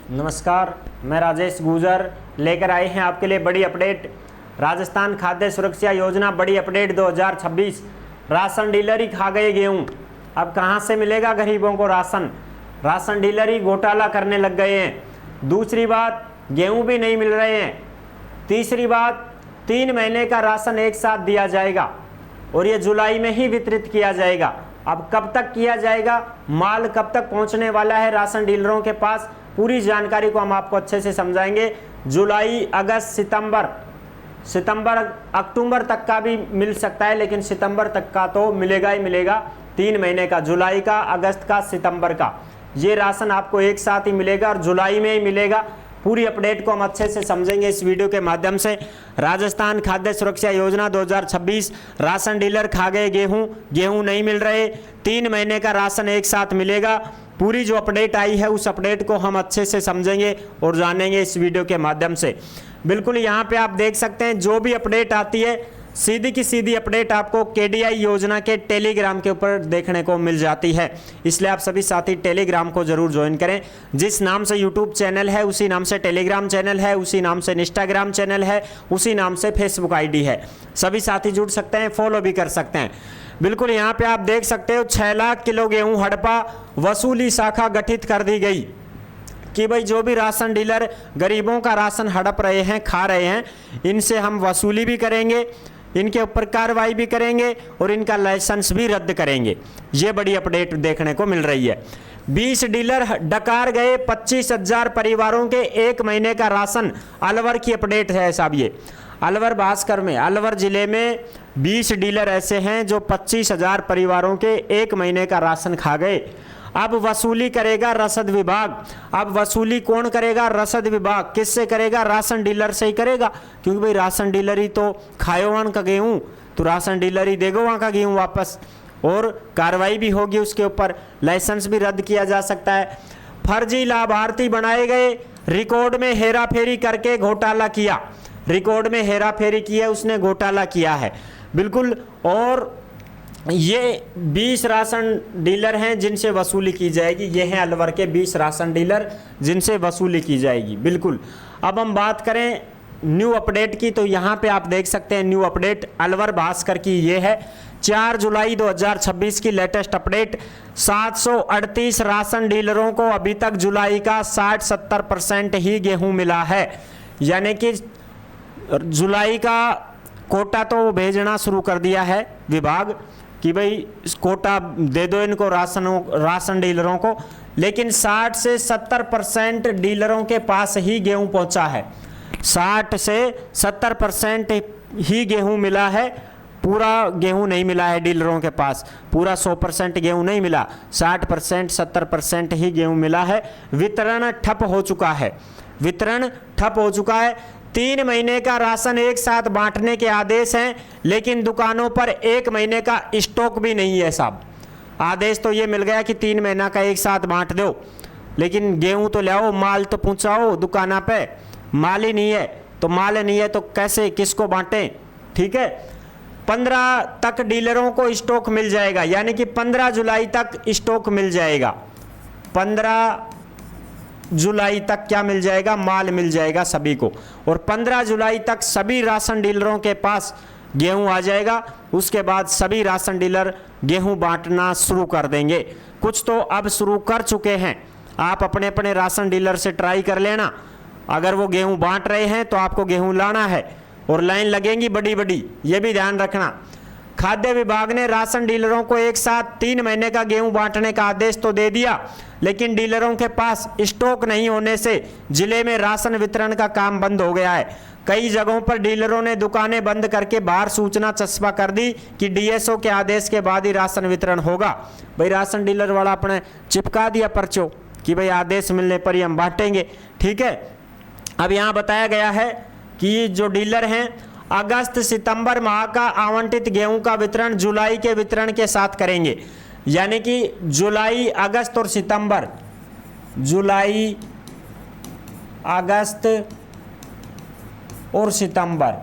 नमस्कार, मैं राजेश गुजर लेकर आए हैं आपके लिए बड़ी अपडेट। राजस्थान खाद्य सुरक्षा योजना बड़ी अपडेट 2026। राशन डीलर ही खा गए गेहूं। अब कहां से मिलेगा गरीबों को राशन? राशन डीलर ही घोटाला करने लग गए हैं। दूसरी बात, गेहूं भी नहीं मिल रहे हैं। तीसरी बात, 3 महीने का राशन एक साथ दिया जाएगा और ये जुलाई में ही वितरित किया जाएगा। अब कब तक किया जाएगा, माल कब तक पहुंचने वाला है राशन डीलरों के पास, पूरी जानकारी को हम आपको अच्छे से समझाएंगे। जुलाई, अगस्त, सितंबर, अक्टूबर तक का भी मिल सकता है, लेकिन सितंबर तक का तो मिलेगा ही मिलेगा। 3 महीने का, जुलाई का, अगस्त का, सितंबर का, ये राशन आपको एक साथ ही मिलेगा और जुलाई में ही मिलेगा। पूरी अपडेट को हम अच्छे से समझेंगे इस वीडियो के माध्यम से। राजस्थान खाद्य सुरक्षा योजना 2026, राशन डीलर खा गए गेहूं नहीं मिल रहे, 3 महीने का राशन एक साथ मिलेगा। पूरी जो अपडेट आई है उस अपडेट को हम अच्छे से समझेंगे और जानेंगे इस वीडियो के माध्यम से। बिल्कुल यहाँ पे आप देख सकते हैं, जो भी अपडेट आती है सीधी की सीधी अपडेट आपको केडीआई योजना के टेलीग्राम के ऊपर देखने को मिल जाती है। इसलिए आप सभी साथी टेलीग्राम को जरूर ज्वाइन करें। जिस नाम से यूट्यूब चैनल है उसी नाम से टेलीग्राम चैनल है, उसी नाम से इंस्टाग्राम चैनल है, उसी नाम से फेसबुक आईडी है। सभी साथी जुड़ सकते हैं, फॉलो भी कर सकते हैं। बिल्कुल यहाँ पे आप देख सकते हो, 6 लाख किलो गेहूं हड़पा, वसूली शाखा गठित कर दी गई कि भाई जो भी राशन डीलर गरीबों का राशन हड़प रहे हैं, खा रहे हैं, इनसे हम वसूली भी करेंगे, इनके ऊपर कार्रवाई भी करेंगे और इनका लाइसेंस भी रद्द करेंगे। ये बड़ी अपडेट देखने को मिल रही है। 20 डीलर डकार गए 25,000 परिवारों के 1 महीने का राशन। अलवर की अपडेट है साहब। ये अलवर भास्कर में, अलवर जिले में 20 डीलर ऐसे हैं जो 25,000 परिवारों के 1 महीने का राशन खा गए। अब वसूली करेगा रसद विभाग। अब वसूली कौन करेगा? रसद विभाग। किससे करेगा? राशन डीलर से ही करेगा, क्योंकि भाई राशन डीलर ही तो खायो वहाँ का गेहूँ, तो राशन डीलर ही देगा वहाँ का गेहूँ वापस, और कार्रवाई भी होगी उसके ऊपर, लाइसेंस भी रद्द किया जा सकता है। फर्जी लाभार्थी बनाए गए, रिकॉर्ड में हेरा फेरी करके घोटाला किया। रिकॉर्ड में हेरा फेरी की है उसने, घोटाला किया है बिल्कुल। और ये 20 राशन डीलर हैं जिनसे वसूली की जाएगी। ये हैं अलवर के 20 राशन डीलर जिनसे वसूली की जाएगी बिल्कुल। अब हम बात करें न्यू अपडेट की, तो यहाँ पे आप देख सकते हैं न्यू अपडेट अलवर भास्कर की। ये है 4 जुलाई 2026 की लेटेस्ट अपडेट। 738 राशन डीलरों को अभी तक जुलाई का 60-70% ही गेहूँ मिला है। यानी कि जुलाई का कोटा तो भेजना शुरू कर दिया है विभाग कि भाई कोटा दे दो इनको, राशन डीलरों को, लेकिन 60 से 70% डीलरों के पास ही गेहूं पहुंचा है। 60 से 70% ही गेहूं मिला है, पूरा गेहूं नहीं मिला है डीलरों के पास। पूरा 100% गेहूं नहीं मिला, 60% 70% ही गेहूं मिला है। वितरण ठप हो चुका है, वितरण ठप हो चुका है। 3 महीने का राशन एक साथ बांटने के आदेश हैं, लेकिन दुकानों पर 1 महीने का स्टॉक भी नहीं है साहब। आदेश तो ये मिल गया कि 3 महीना का एक साथ बांट दो, लेकिन गेहूं तो लाओ, माल तो पहुंचाओ दुकाना पे। माल ही नहीं है तो कैसे, किसको बांटें? ठीक है, 15 तक डीलरों को स्टॉक मिल जाएगा, यानी कि 15 जुलाई तक स्टॉक मिल जाएगा। 15 जुलाई तक क्या मिल जाएगा? माल मिल जाएगा सभी को, और 15 जुलाई तक सभी राशन डीलरों के पास गेहूं आ जाएगा। उसके बाद सभी राशन डीलर गेहूं बांटना शुरू कर देंगे। कुछ तो अब शुरू कर चुके हैं। आप अपने अपने राशन डीलर से ट्राई कर लेना, अगर वो गेहूं बांट रहे हैं तो आपको गेहूं लाना है, और लाइन लगेंगी बड़ी बड़ी, ये भी ध्यान रखना। खाद्य विभाग ने राशन डीलरों को एक साथ 3 महीने का गेहूं बांटने का आदेश तो दे दिया, लेकिन डीलरों के पास स्टॉक नहीं होने से जिले में राशन वितरण का काम बंद हो गया है। कई जगहों पर डीलरों ने दुकानें बंद करके बाहर सूचना चस्पा कर दी कि डीएसओ के आदेश के बाद ही राशन वितरण होगा। भाई राशन डीलर वाला अपने चिपका दिया पर्चो कि भाई आदेश मिलने पर ही हम बांटेंगे। ठीक है, अब यहाँ बताया गया है कि जो डीलर हैं अगस्त सितंबर माह का आवंटित गेहूं का वितरण जुलाई के वितरण के साथ करेंगे। यानी कि जुलाई, अगस्त और सितंबर, जुलाई, अगस्त और सितंबर,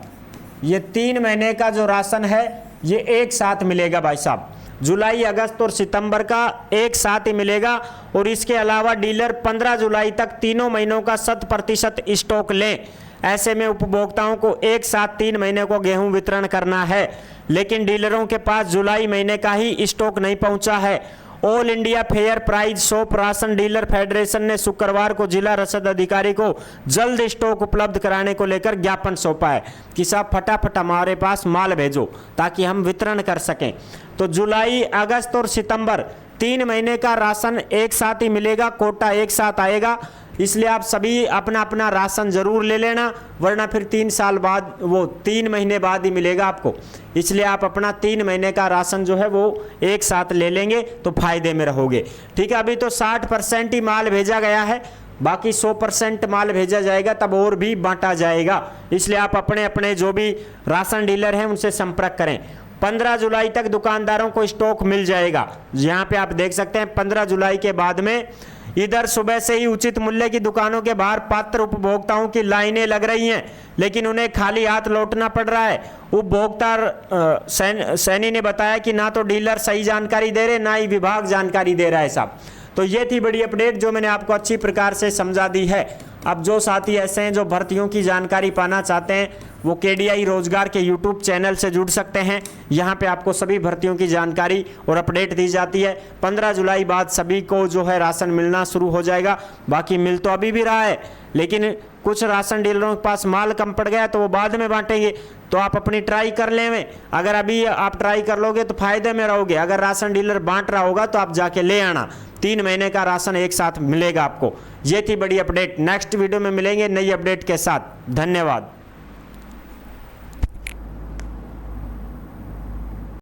ये 3 महीने का जो राशन है ये एक साथ मिलेगा भाई साहब। जुलाई, अगस्त और सितंबर का एक साथ ही मिलेगा। और इसके अलावा डीलर 15 जुलाई तक तीनों महीनों का 100% स्टॉक लें। ऐसे में उपभोक्ताओं को एक साथ 3 महीने को गेहूं वितरण करना है, लेकिन डीलरों के पास जुलाई महीने का ही स्टॉक नहीं पहुंचा है। All India fair price shop ration dealer federation ने शुक्रवार को जिला रसद अधिकारी को जल्द स्टॉक उपलब्ध कराने को लेकर ज्ञापन सौंपा है कि साहब फटाफट हमारे पास माल भेजो ताकि हम वितरण कर सकें। तो जुलाई, अगस्त और सितंबर 3 महीने का राशन एक साथ ही मिलेगा, कोटा एक साथ आएगा। इसलिए आप सभी अपना अपना राशन जरूर ले लेना, वरना फिर 3 साल बाद, वो 3 महीने बाद ही मिलेगा आपको। इसलिए आप अपना 3 महीने का राशन जो है वो एक साथ ले लेंगे तो फायदे में रहोगे। ठीक है, अभी तो 60% ही माल भेजा गया है, बाकी 100% माल भेजा जाएगा, तब और भी बांटा जाएगा। इसलिए आप अपने अपने जो भी राशन डीलर हैं उनसे संपर्क करें। 15 जुलाई तक दुकानदारों को स्टॉक मिल जाएगा। यहाँ पे आप देख सकते हैं 15 जुलाई के बाद में इधर सुबह से ही उचित मूल्य की दुकानों के बाहर पात्र उपभोक्ताओं की लाइनें लग रही हैं, लेकिन उन्हें खाली हाथ लौटना पड़ रहा है। उपभोक्ता सैनी ने बताया कि ना तो डीलर सही जानकारी दे रहे, ना ही विभाग जानकारी दे रहा है साहब। तो ये थी बड़ी अपडेट जो मैंने आपको अच्छी प्रकार से समझा दी है। अब जो साथी ऐसे हैं जो भर्तियों की जानकारी पाना चाहते हैं, वो केडीआई रोजगार के यूट्यूब चैनल से जुड़ सकते हैं। यहाँ पे आपको सभी भर्तियों की जानकारी और अपडेट दी जाती है। 15 जुलाई बाद सभी को जो है राशन मिलना शुरू हो जाएगा। बाकी मिल तो अभी भी रहा है, लेकिन कुछ राशन डीलरों के पास माल कम पड़ गया तो वो बाद में बांटेंगे। तो आप अपनी ट्राई कर लें। अगर अभी आप ट्राई कर लोगे तो फायदे में रहोगे। अगर राशन डीलर बांट रहा होगा तो आप जाके ले आना, 3 महीने का राशन एक साथ मिलेगा आपको। ये थी बड़ी अपडेट। नेक्स्ट वीडियो में मिलेंगे नई अपडेट के साथ। धन्यवाद।